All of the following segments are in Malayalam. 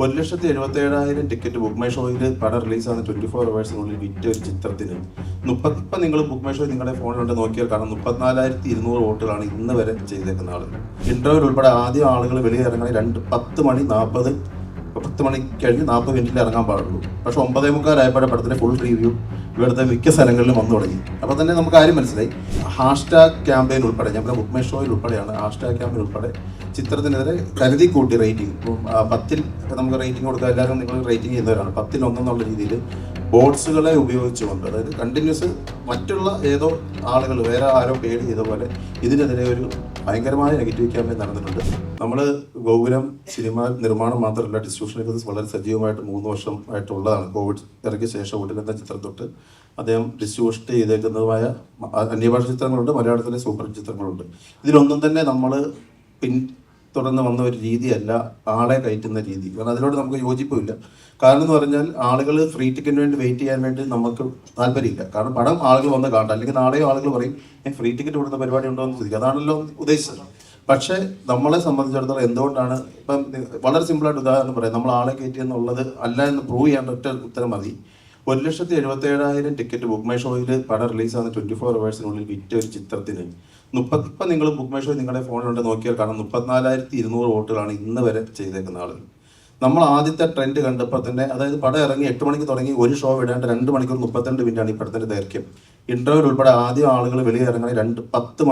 1,77,000 ടിക്കറ്റ് ബുക്ക് മൈ ഷോയിൽ പടം റിലീസാണ് 24 അവേഴ്സിനുള്ളിൽ വിറ്റ ഒരു ചിത്രത്തിന് ഇപ്പം നിങ്ങൾ ബുക്ക് മൈ ഷോ നിങ്ങളുടെ ഫോണിലുണ്ട് നോക്കിയാൽ കാണാം 34,200 വോട്ടുകളാണ് ഇന്ന് വരെ ചെയ്തേക്കുന്ന ആളുകൾ. ഇന്റർവ്യൂ ഉൾപ്പെടെ ആദ്യം ആളുകൾ വെളിയിറങ്ങണ 10 മണി 10 മണി കഴിഞ്ഞ് 40 മിനിറ്റിൽ ഇറങ്ങാൻ പാടുള്ളൂ. പക്ഷെ 9:45 പടത്തിന്റെ ഫുൾ റിവ്യൂ ഇവിടുത്തെ മിക്ക സ്ഥലങ്ങളിലും വന്നു തുടങ്ങി. അപ്പോൾ തന്നെ നമുക്ക് കാര്യം മനസ്സിലായി. ഹാഷ്ടാഗ് ക്യാമ്പയിൻ ഉൾപ്പെടെ ഞാൻ ബുക്ക് മൈ ഷോയിൽ ഉൾപ്പെടെയാണ് ഹാഷ്ടാഗ് ക്യാമ്പയിൻ ഉൾപ്പെടെ ചിത്രത്തിനെതിരെ കരുതി കൂട്ടി റേറ്റിംഗ് 10-ൽ നമുക്ക് റേറ്റിംഗ് കൊടുക്കുക. എല്ലാവരും നിങ്ങൾ റേറ്റിംഗ് ചെയ്യുന്നവരാണ്. 10-ൽ 1 എന്നുള്ള രീതിയിൽ ബോർഡ്സുകളെ ഉപയോഗിച്ചുകൊണ്ട്, അതായത് കണ്ടിന്യൂസ് മറ്റുള്ള ഏതോ ആളുകൾ വേറെ ആരോ പേഡ് ചെയ്ത പോലെ ഇതിനെതിരെ ഒരു ഭയങ്കരമായ നെഗറ്റീവ് ക്യാമ്പയിൻ നടന്നിട്ടുണ്ട്. നമ്മൾ ഗോകുലം സിനിമ നിർമ്മാണം മാത്രമല്ല, ഡിസ്ട്രിബ്യൂഷനൊക്കെ വളരെ സജീവമായിട്ട് 3 വർഷം ആയിട്ടുള്ളതാണ്. കോവിഡ് ഇറക്കിയ ശേഷം ഉടലെന്ന ചിത്രം തൊട്ട് അദ്ദേഹം ഡിസ്ട്രിബ്യൂഷൻ ചെയ്തേക്കുന്നതുമായ അന്യഭാഷ ചിത്രങ്ങളുണ്ട്, മലയാളത്തിലെ സൂപ്പർ ചിത്രങ്ങളുണ്ട്. ഇതിലൊന്നും തന്നെ നമ്മൾ തുടർന്ന് വന്ന ഒരു രീതിയല്ല ആളെ കയറ്റുന്ന രീതി. കാരണം അതിനോട് നമുക്ക് യോജിപ്പില്ല. കാരണം എന്ന് പറഞ്ഞാൽ ആളുകൾ ഫ്രീ ടിക്കറ്റിന് വേണ്ടി വെയിറ്റ് ചെയ്യാൻ വേണ്ടി നമുക്ക് താല്പര്യമില്ല. കാരണം പടം ആളുകൾ വന്ന് കാണാം. അല്ലെങ്കിൽ നാളെയോ ആളുകൾ പറയും ഫ്രീ ടിക്കറ്റ് കൊടുക്കുന്ന പരിപാടി ഉണ്ടോ എന്ന് ചോദിക്കുക. അതാണല്ലോ ഉദ്ദേശിച്ചത്. പക്ഷേ നമ്മളെ സംബന്ധിച്ചിടത്തോളം എന്തുകൊണ്ടാണ് ഇപ്പം വളരെ സിമ്പിളായിട്ട് ഉദാഹരണം പറയാം. നമ്മൾ ആളെ കയറ്റി എന്നുള്ളത് അല്ല എന്ന് പ്രൂവ് ചെയ്യാൻ ഒറ്റ ഉത്തരം മതി. 1,77,000 ടിക്കറ്റ് ബുക്ക് മൈ ഷോയിൽ പടം റിലീസാണ് 24 അവേഴ്സിനുള്ളിൽ വിറ്റ ഒരു ചിത്രത്തിന് ഇപ്പം നിങ്ങൾ ബുക്ക് മൈ ഷോ നിങ്ങളുടെ ഫോണിലുണ്ട് നോക്കിയാൽ കാണാം 34,200 വോട്ടുകളാണ് ഇന്ന് വരെ ചെയ്തേക്കുന്ന ആളുകൾ. നമ്മൾ ആദ്യത്തെ ട്രെൻഡ് കണ്ടപ്പോൾ തന്നെ, അതായത് പടം ഇറങ്ങി 8 മണിക്ക് തുടങ്ങി ഒരു ഷോ വിടേണ്ട 2 മണിക്കൂർ 32 മിനിറ്റാണ് ഈ പടത്തിന്റെ ദൈർഘ്യം. ഇന്റർവ്യൂ ഉൾപ്പെടെ ആദ്യം ആളുകൾ വെളിയിറങ്ങണ 10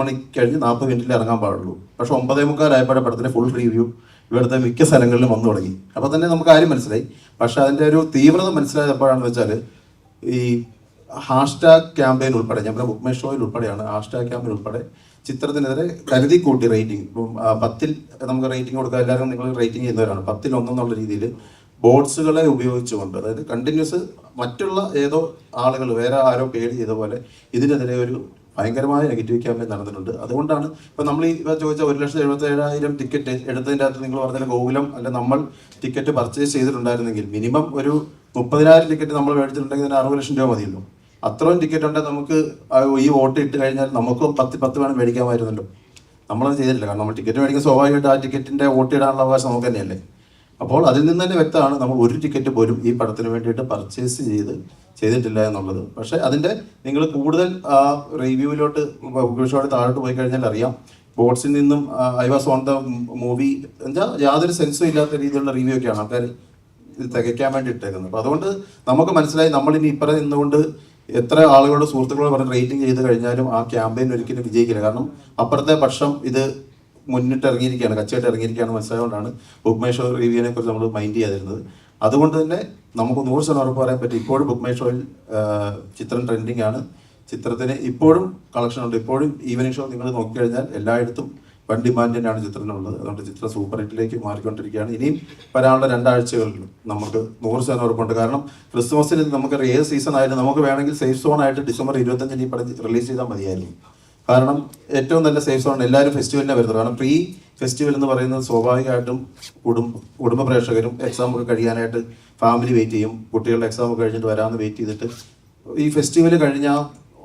മണി കഴിഞ്ഞ് 40 മിനിറ്റിൽ ഇറങ്ങാൻ പാടുള്ളൂ. പക്ഷെ 9:45 പടത്തിന്റെ ഫുൾ റിവ്യൂ ഇവിടുത്തെ മിക്ക സ്ഥലങ്ങളിലും വന്നു തുടങ്ങി. അപ്പോൾ തന്നെ നമുക്ക് കാര്യം മനസ്സിലായി. പക്ഷെ അതിൻ്റെ ഒരു തീവ്രത മനസ്സിലായത് എപ്പോഴാണെന്ന് വെച്ചാൽ ഈ ഹാഷ്ടാഗ് ക്യാമ്പയിൻ ഉൾപ്പെടെ ഞാൻ ബുക്ക് മൈ ഷോയിൽ ഉൾപ്പെടെയാണ് ഹാഷ്ടാഗ് ക്യാമ്പയിൻ ഉൾപ്പെടെ ചിത്രത്തിനെതിരെ കരുതി കൂട്ടി റേറ്റിംഗ് 10-ൽ നമുക്ക് റേറ്റിംഗ് കൊടുക്കുക. എല്ലാവരും നിങ്ങൾ റേറ്റിംഗ് ചെയ്യുന്നവരാണ്. 10-ൽ 1 എന്നുള്ള രീതിയിൽ ബോർഡ്സുകളെ ഉപയോഗിച്ചുകൊണ്ട്, അതായത് കണ്ടിന്യൂസ് മറ്റുള്ള ഏതോ ആളുകൾ വേറെ ആരോ പേഡ് ചെയ്ത പോലെ ഇതിനെതിരെ ഒരു ഭയങ്കരമായ നെഗറ്റീവ് ക്യാമ്പയിൻ നടന്നിട്ടുണ്ട്. അതുകൊണ്ടാണ് ഇപ്പം നമ്മൾ ഈ ചോദിച്ച 1,77,000 ടിക്കറ്റ് എടുത്തതിൻ്റെ അകത്ത് നിങ്ങൾ പറഞ്ഞ ഗോകുലം അല്ല നമ്മൾ ടിക്കറ്റ് പർച്ചേസ് ചെയ്തിട്ടുണ്ടായിരുന്നെങ്കിൽ മിനിമം ഒരു 30,000 ടിക്കറ്റ് നമ്മൾ മേടിച്ചിട്ടുണ്ടെങ്കിൽ അതിന് 60 ലക്ഷം രൂപ മതിയല്ലോ. അത്രയും ടിക്കറ്റ് ഉണ്ടെങ്കിൽ നമുക്ക് ഈ വോട്ട് ഇട്ട് കഴിഞ്ഞാൽ നമുക്കും 10 വേണം മേടിക്കാമായിരുന്നല്ലോ. നമ്മളത് ചെയ്തിട്ടില്ല. കാരണം നമ്മൾ ടിക്കറ്റ് മേടിക്കാൻ സ്വാഭാവികമായിട്ട് ആ ടിക്കറ്റിൻ്റെ വോട്ട് ഇടാനുള്ള അവകാശം നമുക്ക് തന്നെയല്ലേ. അപ്പോൾ അതിൽ നിന്ന് തന്നെ വ്യക്തമാണ് നമ്മൾ ഒരു ടിക്കറ്റ് പോലും ഈ പടത്തിന് വേണ്ടിയിട്ട് പർച്ചേസ് ചെയ്തിട്ടില്ല എന്നുള്ളത്. പക്ഷേ അതിൻ്റെ നിങ്ങൾ കൂടുതൽ റിവ്യൂവിലോട്ട് ഷോയുടെ താഴോട്ട് പോയി കഴിഞ്ഞാൽ അറിയാം. ബോർഡ്സിൽ നിന്നും I was on the movie എന്താ യാതൊരു സെൻസും ഇല്ലാത്ത രീതിയിലുള്ള റിവ്യൂ ഒക്കെയാണ് ആൾക്കാർ ഇത് തികയ്ക്കാൻ വേണ്ടി ഇട്ടേക്കുന്നത്. അപ്പോൾ അതുകൊണ്ട് നമുക്ക് മനസ്സിലായി നമ്മളിനി ഇപ്പറ നിന്നുകൊണ്ട് എത്ര ആളുകളുടെ സുഹൃത്തുക്കളോട് പറഞ്ഞ് റേറ്റിംഗ് ചെയ്ത് കഴിഞ്ഞാലും ആ ക്യാമ്പയിൻ ഒരിക്കലും വിജയിക്കില്ല. കാരണം അപ്പുറത്തെ പക്ഷം ഇത് മുന്നിട്ട് ഇറങ്ങിയിരിക്കുകയാണ്, കച്ചയായിട്ട് ഇറങ്ങിയിരിക്കുകയാണ്. മനസ്സിലായതുകൊണ്ടാണ് ബുക്ക് മൈ ഷോ റിവ്യൂവിനെ കുറിച്ച് നമ്മൾ മൈൻഡ് ചെയ്യാതിരുന്നത്. അതുകൊണ്ട് തന്നെ നമുക്ക് 100% ഉറപ്പ് പറയാൻ പറ്റും. ഇപ്പോഴും ബുക്ക് മൈ ഷോയിൽ ചിത്രം ട്രെൻഡിങ് ആണ്. ചിത്രത്തിന് ഇപ്പോഴും കളക്ഷൻ ഉണ്ട്. ഇപ്പോഴും ഈവനിങ് ഷോ നിങ്ങൾ നോക്കിക്കഴിഞ്ഞാൽ എല്ലായിടത്തും വൺ ഡിമാൻഡിനാണ് ചിത്രത്തിനുള്ളത്. അതുകൊണ്ട് ചിത്രം സൂപ്പർ ഹിറ്റിലേക്ക് മാറിക്കൊണ്ടിരിക്കുകയാണ്. ഇനിയും വരാനുള്ള 2 ആഴ്ചകളിൽ നമുക്ക് 100% ഉറപ്പുണ്ട്. കാരണം ക്രിസ്മസിന് നമുക്ക് ഏത് സീസൺ ആയാലും നമുക്ക് വേണമെങ്കിൽ സേഫ് സോൺ ആയിട്ട് December 25 ഈ പടം റിലീസ് ചെയ്താൽ മതിയായിരുന്നു. കാരണം ഏറ്റവും നല്ല സേഫ് സോൺ എല്ലാവരും ഫെസ്റ്റിവലിനെ വരുന്നത്. കാരണം പ്രീ ഫെസ്റ്റിവൽ എന്ന് പറയുന്നത് സ്വാഭാവികമായിട്ടും കുടുംബ പ്രേക്ഷകരും എക്സാം ഒക്കെ കഴിയാനായിട്ട് ഫാമിലി വെയിറ്റ് ചെയ്യും. കുട്ടികളുടെ എക്സാം ഒക്കെ കഴിഞ്ഞിട്ട് വരാമെന്ന് വെയിറ്റ് ചെയ്തിട്ട് ഈ ഫെസ്റ്റിവൽ കഴിഞ്ഞാൽ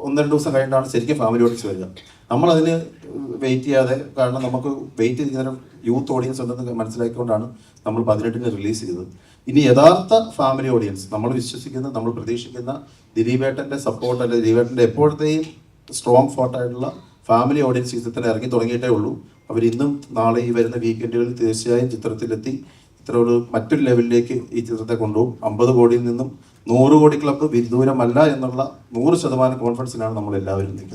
1-2 ദിവസം കഴിഞ്ഞിട്ടാണ് ശരിക്കും ഫാമിലി ഓഡിയൻസ് വരിക. നമ്മളതിന് വെയിറ്റ് ചെയ്യാതെ, കാരണം നമുക്ക് വെയിറ്റ് ചെയ്യുന്ന യൂത്ത് ഓഡിയൻസ് ഉണ്ടെന്ന് മനസ്സിലാക്കിക്കൊണ്ടാണ് നമ്മൾ 18-ന് റിലീസ് ചെയ്തത്. ഇനി യഥാർത്ഥ ഫാമിലി ഓഡിയൻസ് നമ്മൾ വിശ്വസിക്കുന്ന, നമ്മൾ പ്രതീക്ഷിക്കുന്ന ദിലീപേട്ടൻ്റെ സപ്പോർട്ട്, അല്ലെങ്കിൽ ദിലീപേട്ടൻ്റെ എപ്പോഴത്തെയും സ്ട്രോങ് ഫോർട്ടായിട്ടുള്ള ഫാമിലി ഓഡിയൻസ് ചിത്രത്തിന് ഇറങ്ങി തുടങ്ങിയിട്ടേ ഉള്ളൂ. അവരിന്നും നാളെ ഈ വരുന്ന വീക്കെൻഡുകളിൽ തീർച്ചയായും ചിത്രത്തിലെത്തി ചിത്രം മറ്റൊരു ലെവലിലേക്ക് ഈ ചിത്രത്തെ കൊണ്ടുപോകും. 50 കോടിയിൽ നിന്നും 100 കോടി ക്ലബ്ബ് വിദൂരമല്ല എന്നുള്ള 100% കോൺഫിഡൻസിലാണ് നമ്മൾ എല്ലാവരും നിൽക്കുന്നത്.